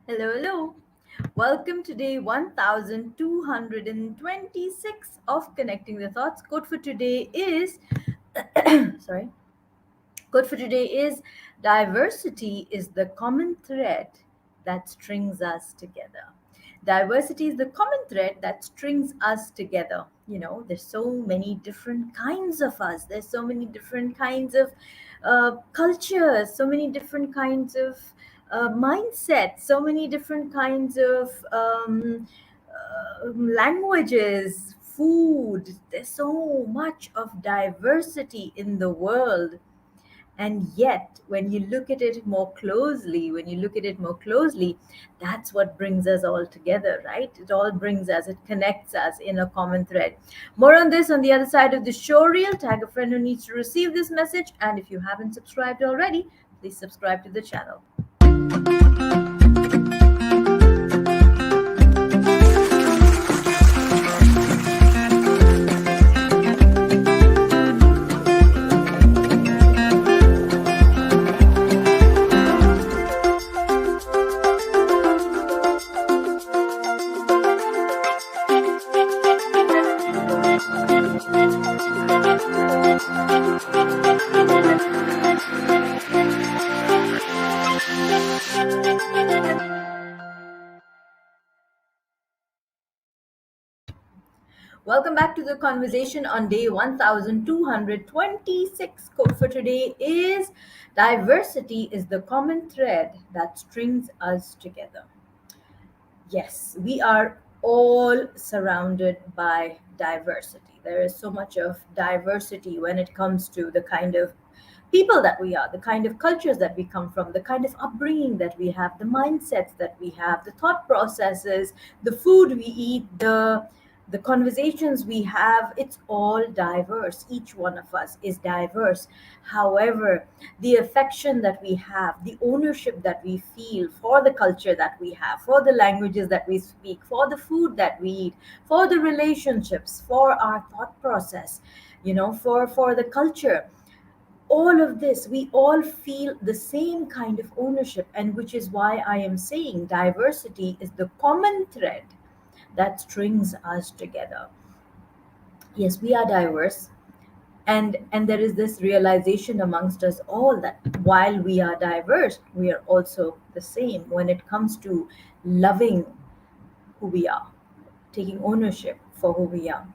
Hello, hello. Welcome to day 1226 of Connecting the Thoughts. Quote for today is sorry. Quote for today is diversity is the common thread that strings us together. Diversity is the common thread that strings us together. There's so many different kinds of us. There's so many different kinds of cultures, so many different kinds of mindsets, so many different kinds of languages, food. There's so much of diversity in the world, and yet when you look at it more closely, that's what brings us all together, right? It connects us in a common thread. More on this on the other side of the show reel. Tag a friend who needs to receive this message, and if you haven't subscribed already, please subscribe to the channel. Welcome back to the conversation on day 1226. Quote for today is diversity is the common thread that strings us together. Yes, we are all surrounded by diversity. There is so much of diversity when it comes to the kind of people that we are, the kind of cultures that we come from, the kind of upbringing that we have, the mindsets that we have, the thought processes, the food we eat, the conversations we have. It's all diverse. Each one of us is diverse. However, the affection that we have, the ownership that we feel for the culture that we have, for the languages that we speak, for the food that we eat, for the relationships, for our thought process, for the culture, all of this, we all feel the same kind of ownership, and which is why I am saying diversity is the common thread that strings us together. Yes, we are diverse, and there is this realization amongst us all that while we are diverse, we are also the same when it comes to loving who we are, taking ownership for who we are.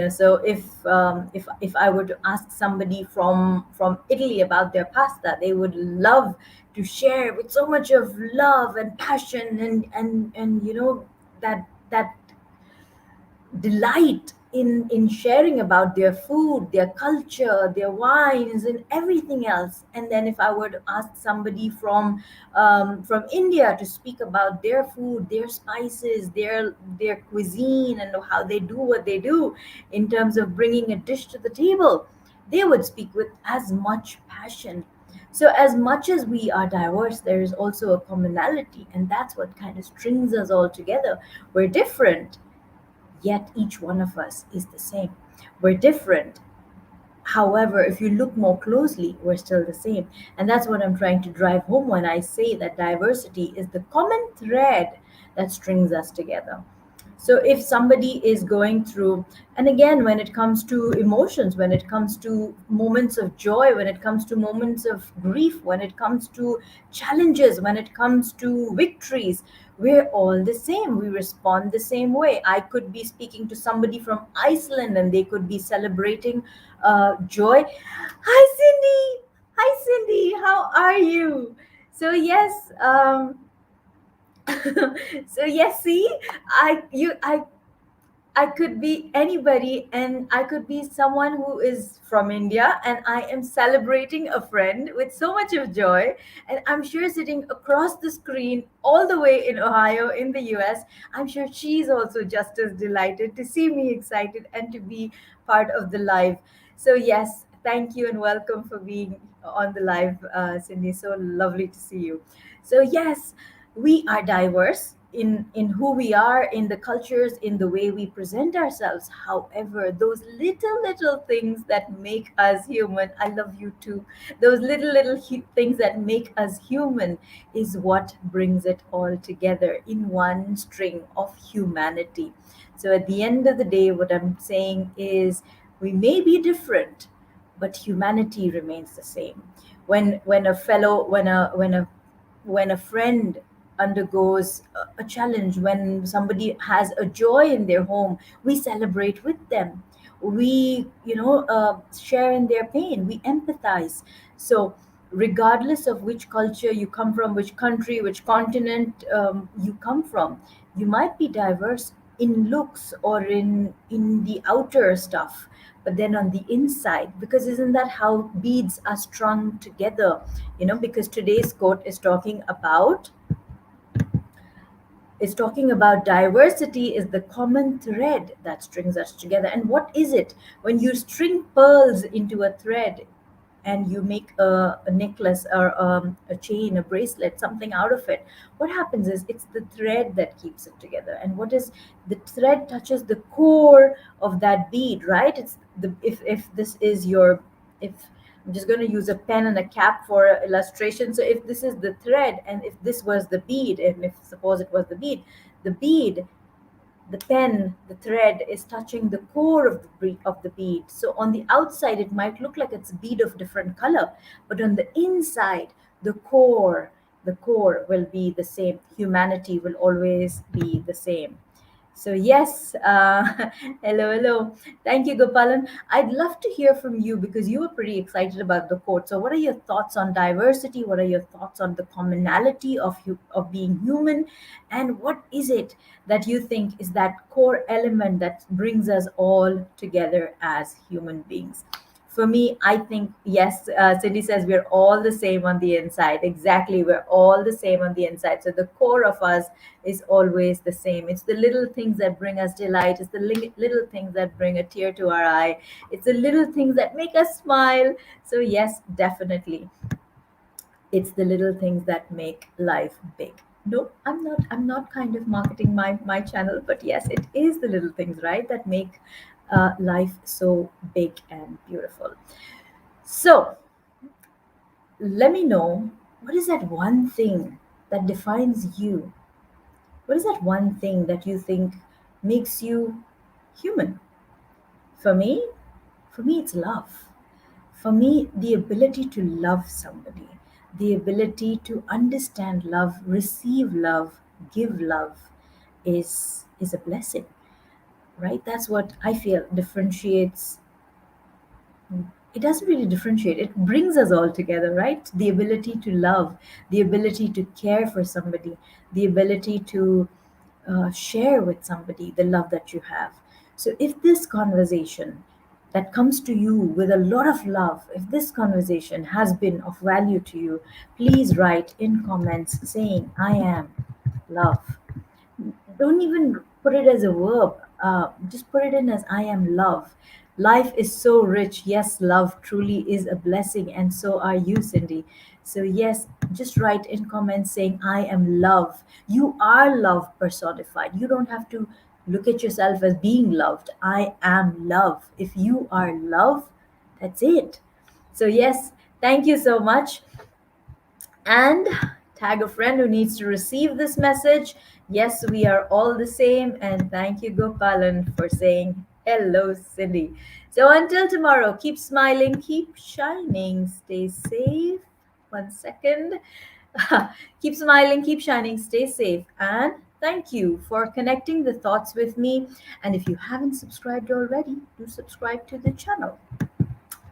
So if I were to ask somebody from Italy about their pasta, they would love to share with so much of love and passion, and that delight in sharing about their food, their culture, their wines, and everything else. And then if I were to ask somebody from India to speak about their food, their spices, their cuisine, and how they do what they do in terms of bringing a dish to the table, they would speak with as much passion. So as much as we are diverse, there is also a commonality, and that's what kind of strings us all together. We're different, yet each one of us is the same. We're different. However, if you look more closely, we're still the same. And that's what I'm trying to drive home when I say that diversity is the common thread that strings us together. So if somebody is going through, and again, when it comes to emotions, when it comes to moments of joy, when it comes to moments of grief, when it comes to challenges, when it comes to victories, we're all the same. We respond the same way. I could be speaking to somebody from Iceland and they could be celebrating joy. Hi, Cindy. Hi, Cindy. How are you? So yes, so yes, see, I could be anybody, and I could be someone who is from India, and I am celebrating a friend with so much of joy. And I'm sure sitting across the screen, all the way in Ohio, in the US, I'm sure she's also just as delighted to see me excited and to be part of the live. So, yes, thank you and welcome for being on the live, Cindy. So lovely to see you. So, yes, we are diverse, in who we are, in the cultures, in the way we present ourselves. However, those little things that make us human, I love you too, those little things that make us human is what brings it all together in one string of humanity. So at the end of the day, what I'm saying is, we may be different, but humanity remains the same. When a fellow when a friend undergoes a challenge, when somebody has a joy in their home, we celebrate with them. We, share in their pain. We empathize. So, regardless of which culture you come from, which country, which continent you come from, you might be diverse in looks or in the outer stuff, but then on the inside, because isn't that how beads are strung together? Because today's quote is talking about diversity is the common thread that strings us together. And what is it? When you string pearls into a thread and you make a necklace or a chain, a bracelet, something out of it, what happens is it's the thread that keeps it together. And what is the thread touches the core of that bead, right? It's the if this is your if I'm just going to use a pen and a cap for illustration. So if this is the thread, and if this was the bead, and if suppose it was the bead, the pen, the thread is touching the core of the bead. So on the outside, it might look like it's a bead of different color, but on the inside, the core will be the same. Humanity will always be the same. So yes, hello. Thank you, Gopalan. I'd love to hear from you because you were pretty excited about the quote. So, what are your thoughts on diversity? What are your thoughts on the commonality of being human? And what is it that you think is that core element that brings us all together as human beings? For me, I think, yes, Cindy says we're all the same on the inside. Exactly, we're all the same on the inside. So the core of us is always the same. It's the little things that bring us delight. It's the little things that bring a tear to our eye. It's the little things that make us smile. So yes, definitely, it's the little things that make life big. No, I'm not kind of marketing my channel, but yes, it is the little things, right, that make life so big and beautiful. So let me know, what is that one thing that defines you? What is that one thing that you think makes you human? For me, it's love. For me, the ability to love somebody, the ability to understand love, receive love, give love is a blessing, right? That's what I feel differentiates. It doesn't really differentiate. It brings us all together, right? The ability to love, the ability to care for somebody, the ability to share with somebody the love that you have. So, if this conversation that comes to you with a lot of love, if this conversation has been of value to you, please write in comments saying, I am love. Don't even put it as a verb. Just put it in as I am love. Life is so rich. Yes, love truly is a blessing, and so are you, Cindy. So, yes, just write in comments saying, I am love. You are love personified. You don't have to look at yourself as being loved. I am love. If you are love, that's it. So, yes, thank you so much, and tag a friend who needs to receive this message. Yes, we are all the same. And thank you, Gopalan, for saying hello, Cindy. So until tomorrow, keep smiling, keep shining, stay safe. 1 second. Keep smiling, keep shining, stay safe. And thank you for connecting the thoughts with me. And if you haven't subscribed already, do subscribe to the channel.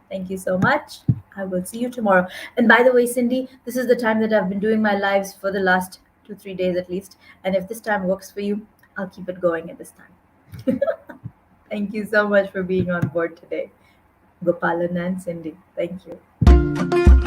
Thank you so much. I will see you tomorrow. And by the way, Cindy, this is the time that I've been doing my lives for the last 2, 3 days at least. And if this time works for you, I'll keep it going at this time. Thank you so much for being on board today, Gopalan and Cindy. Thank you.